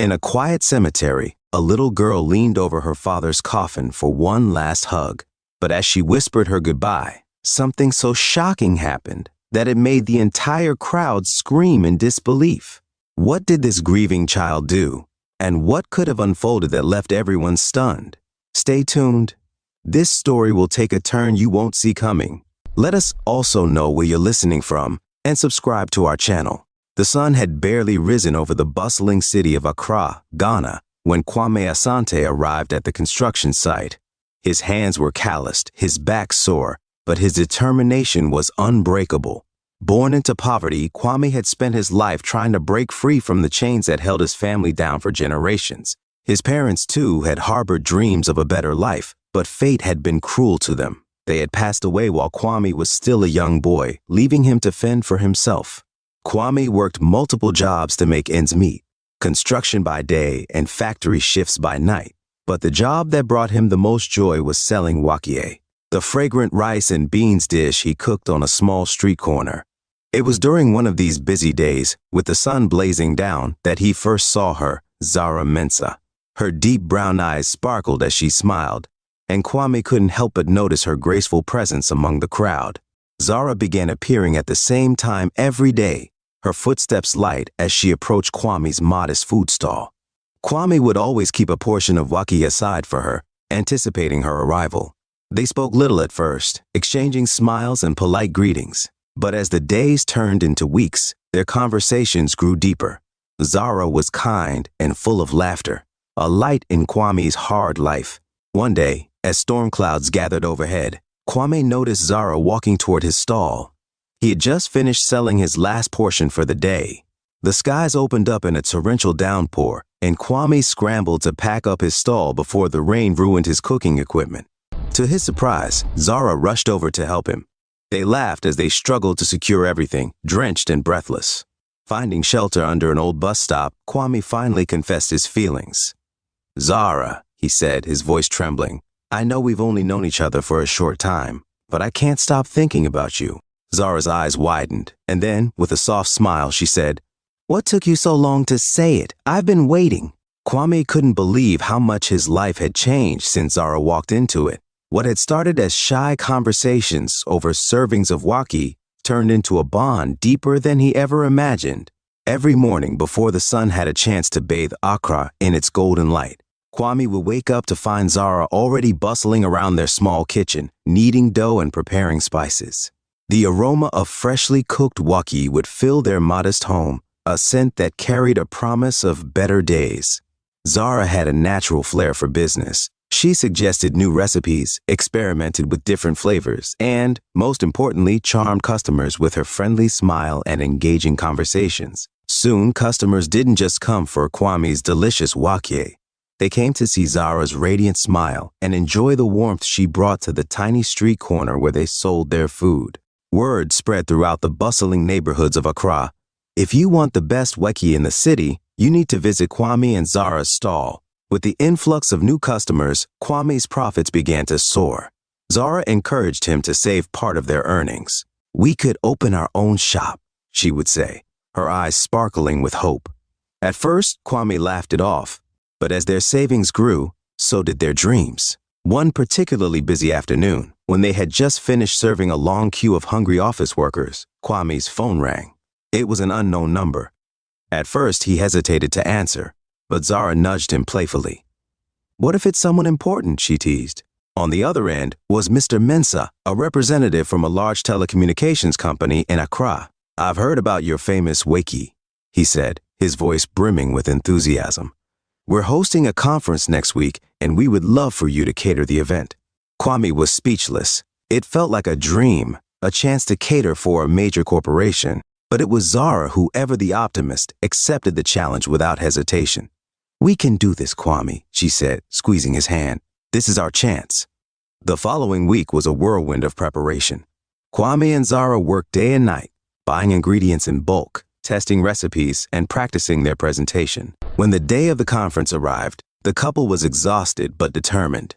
In a quiet cemetery, a little girl leaned over her father's coffin for one last hug. But as she whispered her goodbye, something so shocking happened that it made the entire crowd scream in disbelief. What did this grieving child do? And what could have unfolded that left everyone stunned? Stay tuned. This story will take a turn you won't see coming. Let us also know where you're listening from and subscribe to our channel. The sun had barely risen over the bustling city of Accra, Ghana, when Kwame Asante arrived at the construction site. His hands were calloused, his back sore, but his determination was unbreakable. Born into poverty, Kwame had spent his life trying to break free from the chains that held his family down for generations. His parents, too, had harbored dreams of a better life, but fate had been cruel to them. They had passed away while Kwame was still a young boy, leaving him to fend for himself. Kwame worked multiple jobs to make ends meet, construction by day and factory shifts by night. But the job that brought him the most joy was selling wakie, the fragrant rice and beans dish he cooked on a small street corner. It was during one of these busy days, with the sun blazing down, that he first saw her, Zara Mensah. Her deep brown eyes sparkled as she smiled, and Kwame couldn't help but notice her graceful presence among the crowd. Zara began appearing at the same time every day, her footsteps light as she approached Kwame's modest food stall. Kwame would always keep a portion of wakie aside for her, anticipating her arrival. They spoke little at first, exchanging smiles and polite greetings. But as the days turned into weeks, their conversations grew deeper. Zara was kind and full of laughter, a light in Kwame's hard life. One day, as storm clouds gathered overhead, Kwame noticed Zara walking toward his stall. He had just finished selling his last portion for the day. The skies opened up in a torrential downpour, and Kwame scrambled to pack up his stall before the rain ruined his cooking equipment. To his surprise, Zara rushed over to help him. They laughed as they struggled to secure everything, drenched and breathless. Finding shelter under an old bus stop, Kwame finally confessed his feelings. "Zara," he said, his voice trembling, "I know we've only known each other for a short time, but I can't stop thinking about you." Zara's eyes widened, and then, with a soft smile, she said, "What took you so long to say it? I've been waiting." Kwame couldn't believe how much his life had changed since Zara walked into it. What had started as shy conversations over servings of wakie turned into a bond deeper than he ever imagined. Every morning before the sun had a chance to bathe Accra in its golden light, Kwame would wake up to find Zara already bustling around their small kitchen, kneading dough and preparing spices. The aroma of freshly cooked wakie would fill their modest home, a scent that carried a promise of better days. Zara had a natural flair for business. She suggested new recipes, experimented with different flavors, and, most importantly, charmed customers with her friendly smile and engaging conversations. Soon, customers didn't just come for Kwame's delicious wakie. They came to see Zara's radiant smile and enjoy the warmth she brought to the tiny street corner where they sold their food. Word spread throughout the bustling neighborhoods of Accra. If you want the best wakie in the city, you need to visit Kwame and Zara's stall. With the influx of new customers, Kwame's profits began to soar. Zara encouraged him to save part of their earnings. "We could open our own shop," she would say, her eyes sparkling with hope. At first, Kwame laughed it off, but as their savings grew, so did their dreams. One particularly busy afternoon, when they had just finished serving a long queue of hungry office workers, Kwame's phone rang. It was an unknown number. At first, he hesitated to answer, but Zara nudged him playfully. "What if it's someone important?" she teased. On the other end was Mr. Mensah, a representative from a large telecommunications company in Accra. "I've heard about your famous wakie," he said, his voice brimming with enthusiasm. "We're hosting a conference next week, and we would love for you to cater the event." Kwame was speechless. It felt like a dream, a chance to cater for a major corporation. But it was Zara who, ever the optimist, accepted the challenge without hesitation. "We can do this, Kwame," she said, squeezing his hand. "This is our chance." The following week was a whirlwind of preparation. Kwame and Zara worked day and night, buying ingredients in bulk, testing recipes, and practicing their presentation. When the day of the conference arrived, the couple was exhausted but determined.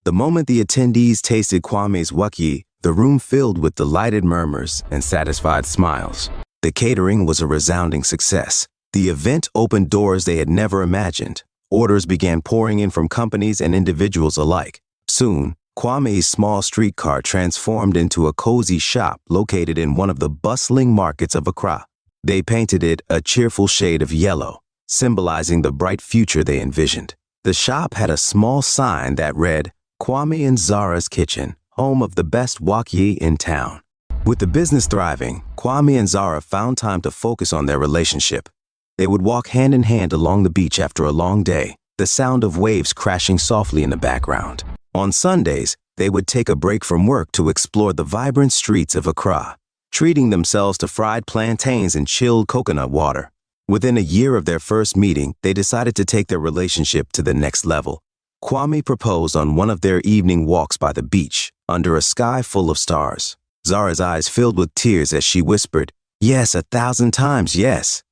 The moment the attendees tasted Kwame's wakie, the room filled with delighted murmurs and satisfied smiles. The catering was a resounding success. The event opened doors they had never imagined. Orders began pouring in from companies and individuals alike. Soon, Kwame's small streetcar transformed into a cozy shop located in one of the bustling markets of Accra. They painted it a cheerful shade of yellow, symbolizing the bright future they envisioned. The shop had a small sign that read, "Kwame and Zara's Kitchen, home of the best wok ye in town." With the business thriving, Kwame and Zara found time to focus on their relationship. They would walk hand in hand along the beach after a long day, the sound of waves crashing softly in the background. On Sundays, they would take a break from work to explore the vibrant streets of Accra, treating themselves to fried plantains and chilled coconut water. Within a year of their first meeting, they decided to take their relationship to the next level. Kwame proposed on one of their evening walks by the beach, under a sky full of stars. Zara's eyes filled with tears as she whispered, "Yes, 1,000 times yes."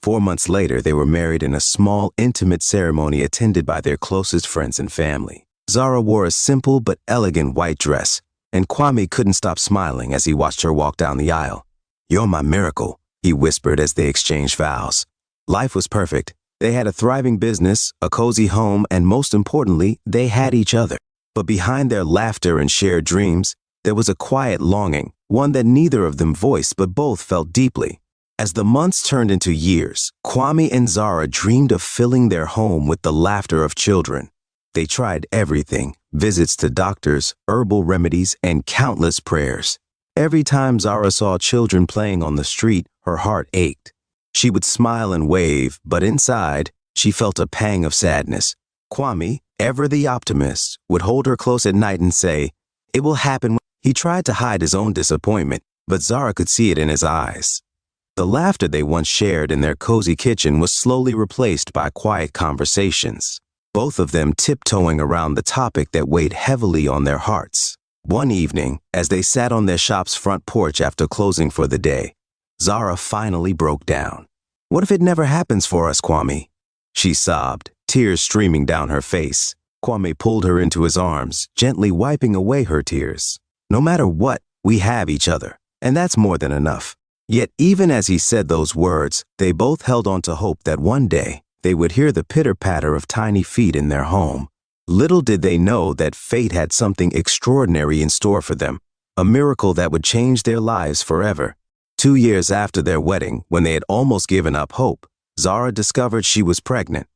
4 months later, they were married in a small, intimate ceremony attended by their closest friends and family. Zara wore a simple but elegant white dress, and Kwame couldn't stop smiling as he watched her walk down the aisle. "You're my miracle," he whispered as they exchanged vows. Life was perfect. They had a thriving business, a cozy home, and most importantly, they had each other. But behind their laughter and shared dreams, there was a quiet longing, one that neither of them voiced but both felt deeply. As the months turned into years, Kwame and Zara dreamed of filling their home with the laughter of children. They tried everything: visits to doctors, herbal remedies, and countless prayers. Every time Zara saw children playing on the street, her heart ached. She would smile and wave, but inside, she felt a pang of sadness. Kwame, ever the optimist, would hold her close at night and say, "It will happen." He tried to hide his own disappointment, but Zara could see it in his eyes. The laughter they once shared in their cozy kitchen was slowly replaced by quiet conversations, both of them tiptoeing around the topic that weighed heavily on their hearts. One evening, as they sat on their shop's front porch after closing for the day, Zara finally broke down. "What if it never happens for us, Kwame?" She sobbed, tears streaming down her face. Kwame pulled her into his arms, gently wiping away her tears. "No matter what, we have each other, and that's more than enough." Yet even as he said those words, they both held on to hope that one day they would hear the pitter-patter of tiny feet in their home. Little did they know that fate had something extraordinary in store for them, a miracle that would change their lives forever. 2 years after their wedding, when they had almost given up hope, Zara discovered she was pregnant.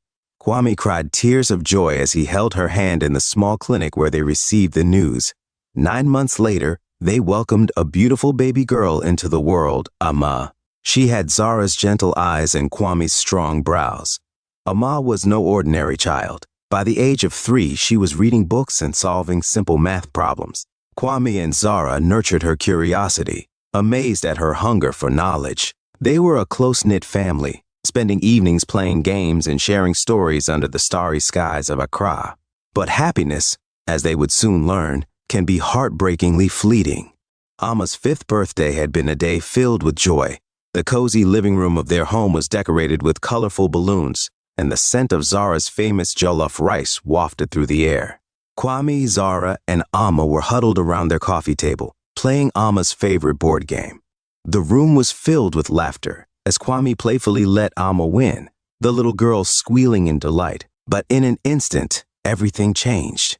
Kwame cried tears of joy as he held her hand in the small clinic where they received the news. 9 months later, they welcomed a beautiful baby girl into the world, Amma. She had Zara's gentle eyes and Kwame's strong brows. Amma was no ordinary child. By the age of 3, she was reading books and solving simple math problems. Kwame and Zara nurtured her curiosity, amazed at her hunger for knowledge. They were a close-knit family, spending evenings playing games and sharing stories under the starry skies of Accra. But happiness, as they would soon learn, can be heartbreakingly fleeting. Amma's 5th birthday had been a day filled with joy. The cozy living room of their home was decorated with colorful balloons, and the scent of Zara's famous jollof rice wafted through the air. Kwame, Zara, and Amma were huddled around their coffee table, playing Amma's favorite board game. The room was filled with laughter as Kwame playfully let Amma win, the little girl squealing in delight. But in an instant, everything changed.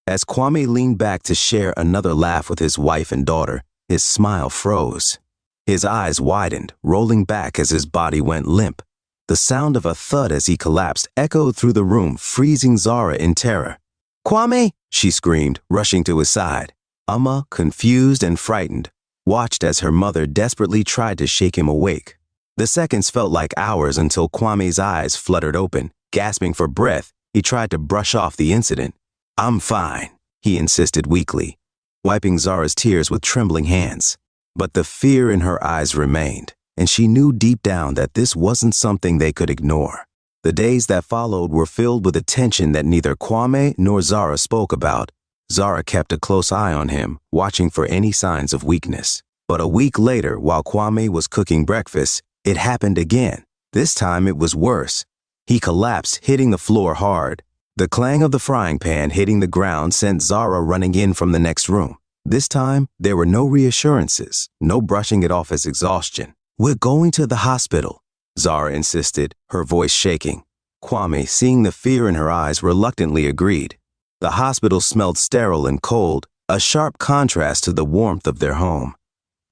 As Kwame leaned back to share another laugh with his wife and daughter, his smile froze. His eyes widened, rolling back as his body went limp. The sound of a thud as he collapsed echoed through the room, freezing Zara in terror. "Kwame!" she screamed, rushing to his side. Amma, confused and frightened, watched as her mother desperately tried to shake him awake. The seconds felt like hours until Kwame's eyes fluttered open. Gasping for breath, he tried to brush off the incident. "I'm fine," he insisted weakly, wiping Zara's tears with trembling hands. But the fear in her eyes remained, and she knew deep down that this wasn't something they could ignore. The days that followed were filled with a tension that neither Kwame nor Zara spoke about. Zara kept a close eye on him, watching for any signs of weakness. But a week later, while Kwame was cooking breakfast, it happened again. This time it was worse. He collapsed, hitting the floor hard. The clang of the frying pan hitting the ground sent Zara running in from the next room. This time, there were no reassurances, no brushing it off as exhaustion. "We're going to the hospital," Zara insisted, her voice shaking. Kwame, seeing the fear in her eyes, reluctantly agreed. The hospital smelled sterile and cold, a sharp contrast to the warmth of their home.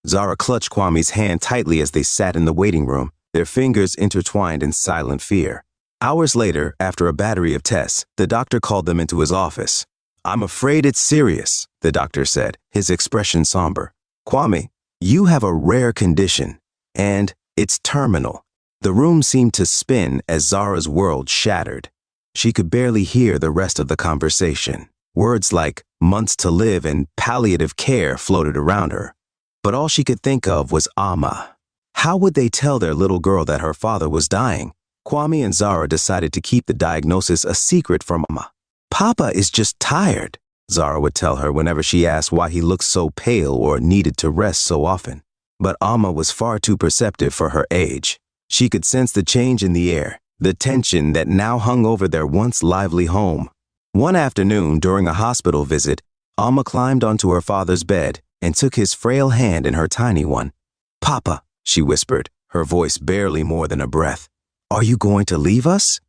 Zara clutched Kwame's hand tightly as they sat in the waiting room, their fingers intertwined in silent fear. Hours later, after a battery of tests, the doctor called them into his office. "I'm afraid it's serious," the doctor said, his expression somber. "Kwame, you have a rare condition, and it's terminal." The room seemed to spin as Zara's world shattered. She could barely hear the rest of the conversation. Words like months to live and palliative care floated around her. But all she could think of was Amma. How would they tell their little girl that her father was dying? Kwame and Zara decided to keep the diagnosis a secret from Amma. "Papa is just tired," Zara would tell her whenever she asked why he looked so pale or needed to rest so often. But Amma was far too perceptive for her age. She could sense the change in the air, the tension that now hung over their once lively home. One afternoon, during a hospital visit, Amma climbed onto her father's bed and took his frail hand in her tiny one. "Papa," she whispered, her voice barely more than a breath, "are you going to leave us?"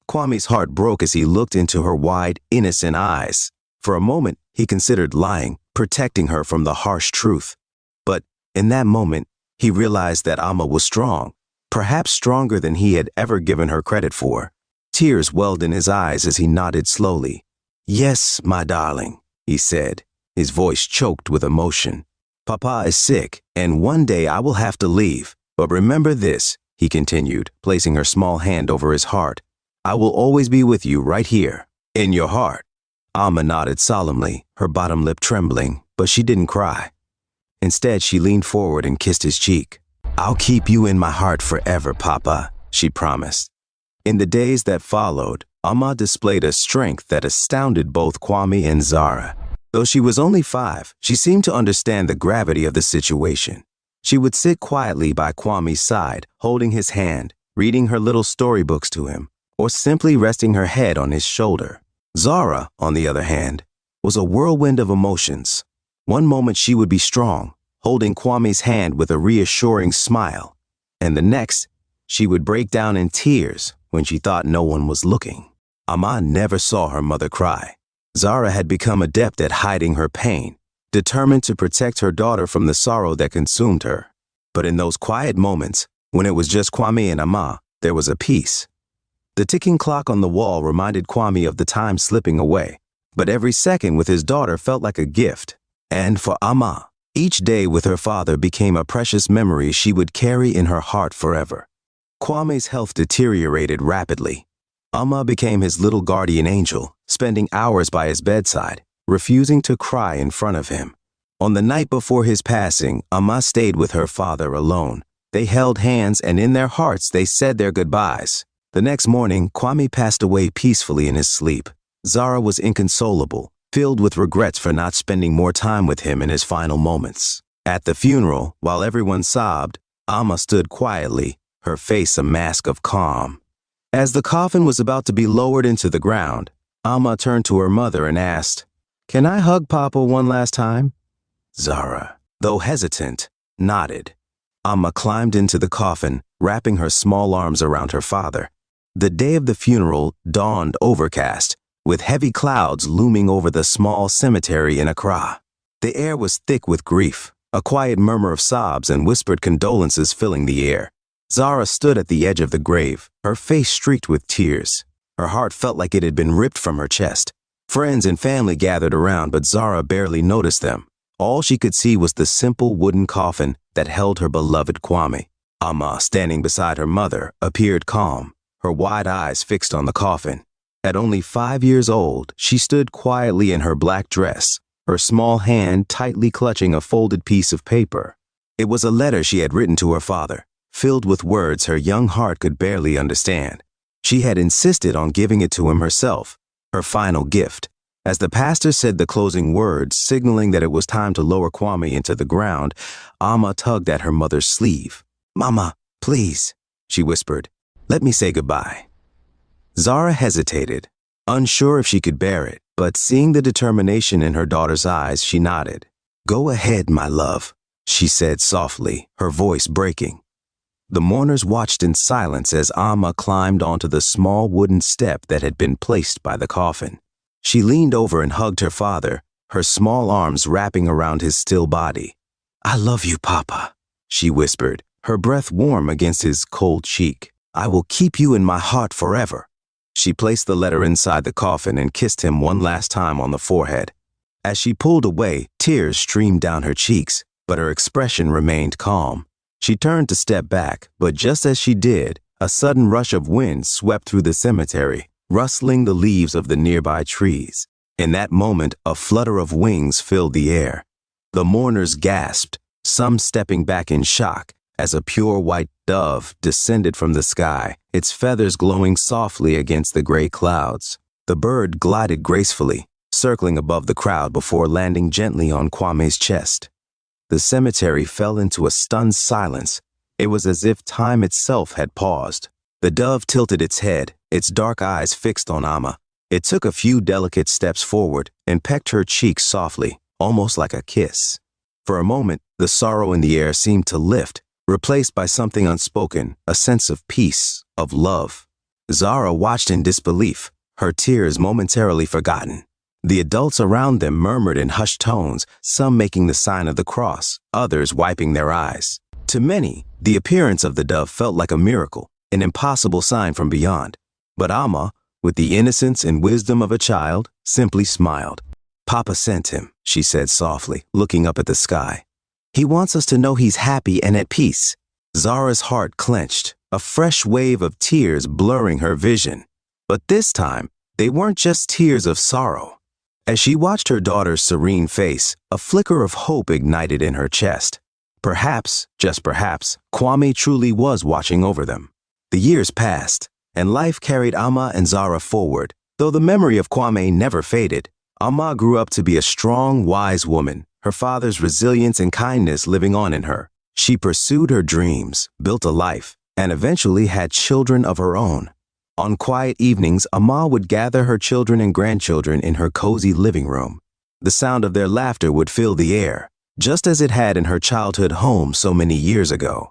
Kwame's heart broke as he looked into her wide, innocent eyes. For a moment, he considered lying, protecting her from the harsh truth. But in that moment, he realized that Amma was strong, perhaps stronger than he had ever given her credit for. Tears welled in his eyes as he nodded slowly. "Yes, my darling," he said, his voice choked with emotion. "Papa is sick, and one day I will have to leave. But remember this," he continued, placing her small hand over his heart. "I will always be with you right here, in your heart." Amma nodded solemnly, her bottom lip trembling, but she didn't cry. Instead, she leaned forward and kissed his cheek. "I'll keep you in my heart forever, Papa," she promised. In the days that followed, Amma displayed a strength that astounded both Kwame and Zara. Though she was only 5, she seemed to understand the gravity of the situation. She would sit quietly by Kwame's side, holding his hand, reading her little storybooks to him, or simply resting her head on his shoulder. Zara, on the other hand, was a whirlwind of emotions. One moment she would be strong, holding Kwame's hand with a reassuring smile, and the next, she would break down in tears when she thought no one was looking. Amma never saw her mother cry. Zara had become adept at hiding her pain, determined to protect her daughter from the sorrow that consumed her. But in those quiet moments, when it was just Kwame and Amma, there was a peace. The ticking clock on the wall reminded Kwame of the time slipping away, but every second with his daughter felt like a gift. And for Amma, each day with her father became a precious memory she would carry in her heart forever. Kwame's health deteriorated rapidly. Amma became his little guardian angel, spending hours by his bedside, refusing to cry in front of him. On the night before his passing, Amma stayed with her father alone. They held hands, and in their hearts they said their goodbyes. The next morning, Kwame passed away peacefully in his sleep. Zara was inconsolable, filled with regrets for not spending more time with him in his final moments. At the funeral, while everyone sobbed, Amma stood quietly, her face a mask of calm. As the coffin was about to be lowered into the ground, Amma turned to her mother and asked, "Can I hug Papa one last time?" Zara, though hesitant, nodded. Amma climbed into the coffin, wrapping her small arms around her father. The day of the funeral dawned overcast, with heavy clouds looming over the small cemetery in Accra. The air was thick with grief, a quiet murmur of sobs and whispered condolences filling the air. Zara stood at the edge of the grave, her face streaked with tears. Her heart felt like it had been ripped from her chest. Friends and family gathered around, but Zara barely noticed them. All she could see was the simple wooden coffin that held her beloved Kwame. Amma, standing beside her mother, appeared calm, her wide eyes fixed on the coffin. At only 5 years old, she stood quietly in her black dress, her small hand tightly clutching a folded piece of paper. It was a letter she had written to her father, filled with words her young heart could barely understand. She had insisted on giving it to him herself, her final gift. As the pastor said the closing words, signaling that it was time to lower Kwame into the ground, Amma tugged at her mother's sleeve. "Mama, please," she whispered, "let me say goodbye." Zara hesitated, unsure if she could bear it, but seeing the determination in her daughter's eyes, she nodded. "Go ahead, my love," she said softly, her voice breaking. The mourners watched in silence as Amma climbed onto the small wooden step that had been placed by the coffin. She leaned over and hugged her father, her small arms wrapping around his still body. "I love you, Papa," she whispered, her breath warm against his cold cheek. "I will keep you in my heart forever." She placed the letter inside the coffin and kissed him one last time on the forehead. As she pulled away, tears streamed down her cheeks, but her expression remained calm. She turned to step back, but just as she did, a sudden rush of wind swept through the cemetery, rustling the leaves of the nearby trees. In that moment, a flutter of wings filled the air. The mourners gasped, some stepping back in shock, as a pure white dove descended from the sky, its feathers glowing softly against the gray clouds. The bird glided gracefully, circling above the crowd before landing gently on Kwame's chest. The cemetery fell into a stunned silence. It was as if time itself had paused. The dove tilted its head, its dark eyes fixed on Amma. It took a few delicate steps forward and pecked her cheek softly, almost like a kiss. For a moment, the sorrow in the air seemed to lift, replaced by something unspoken, a sense of peace, of love. Zara watched in disbelief, her tears momentarily forgotten. The adults around them murmured in hushed tones, some making the sign of the cross, others wiping their eyes. To many, the appearance of the dove felt like a miracle, an impossible sign from beyond. But Amma, with the innocence and wisdom of a child, simply smiled. "Papa sent him," she said softly, looking up at the sky. "He wants us to know he's happy and at peace." Zara's heart clenched, a fresh wave of tears blurring her vision. But this time, they weren't just tears of sorrow. As she watched her daughter's serene face, a flicker of hope ignited in her chest. Perhaps, just perhaps, Kwame truly was watching over them. The years passed, and life carried Amma and Zara forward. Though the memory of Kwame never faded, Amma grew up to be a strong, wise woman, her father's resilience and kindness living on in her. She pursued her dreams, built a life, and eventually had children of her own. On quiet evenings, Amma would gather her children and grandchildren in her cozy living room. The sound of their laughter would fill the air, just as it had in her childhood home so many years ago.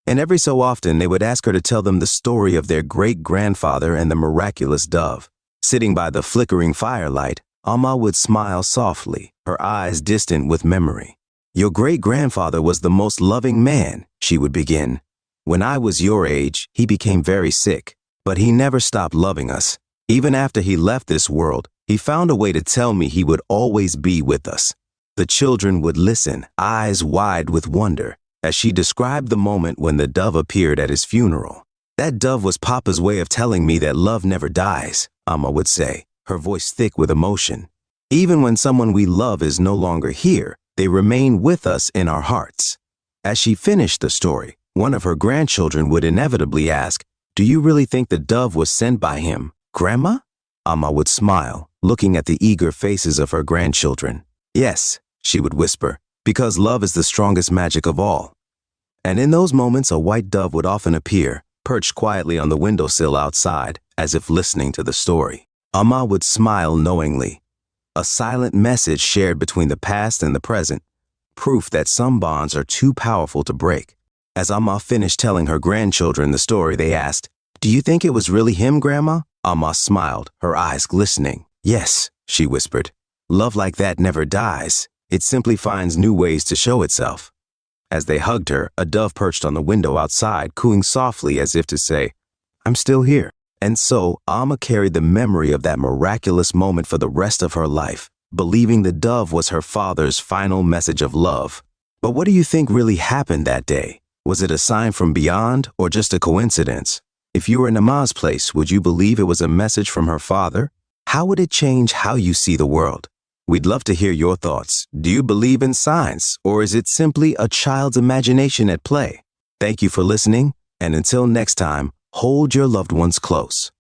And every so often, they would ask her to tell them the story of their great-grandfather and the miraculous dove. Sitting by the flickering firelight, Amma would smile softly, her eyes distant with memory. "Your great-grandfather was the most loving man," she would begin. "When I was your age, he became very sick. But he never stopped loving us. Even after he left this world, he found a way to tell me he would always be with us." The children would listen, eyes wide with wonder, as she described the moment when the dove appeared at his funeral. "That dove was Papa's way of telling me that love never dies," Amma would say, her voice thick with emotion. "Even when someone we love is no longer here, they remain with us in our hearts." As she finished the story, one of her grandchildren would inevitably ask, "Do you really think the dove was sent by him, Grandma?" Amma would smile, looking at the eager faces of her grandchildren. "Yes," she would whisper, "because love is the strongest magic of all." And in those moments, a white dove would often appear, perched quietly on the windowsill outside, as if listening to the story. Amma would smile knowingly, a silent message shared between the past and the present, proof that some bonds are too powerful to break. As Amma finished telling her grandchildren the story, they asked, "Do you think it was really him, Grandma?" Amma smiled, her eyes glistening. "Yes," she whispered. "Love like that never dies. It simply finds new ways to show itself." As they hugged her, a dove perched on the window outside, cooing softly as if to say, "I'm still here." And so, Amma carried the memory of that miraculous moment for the rest of her life, believing the dove was her father's final message of love. But what do you think really happened that day? Was it a sign from beyond or just a coincidence? If you were in Amma's place, would you believe it was a message from her father? How would it change how you see the world? We'd love to hear your thoughts. Do you believe in signs, or is it simply a child's imagination at play? Thank you for listening, and until next time, hold your loved ones close.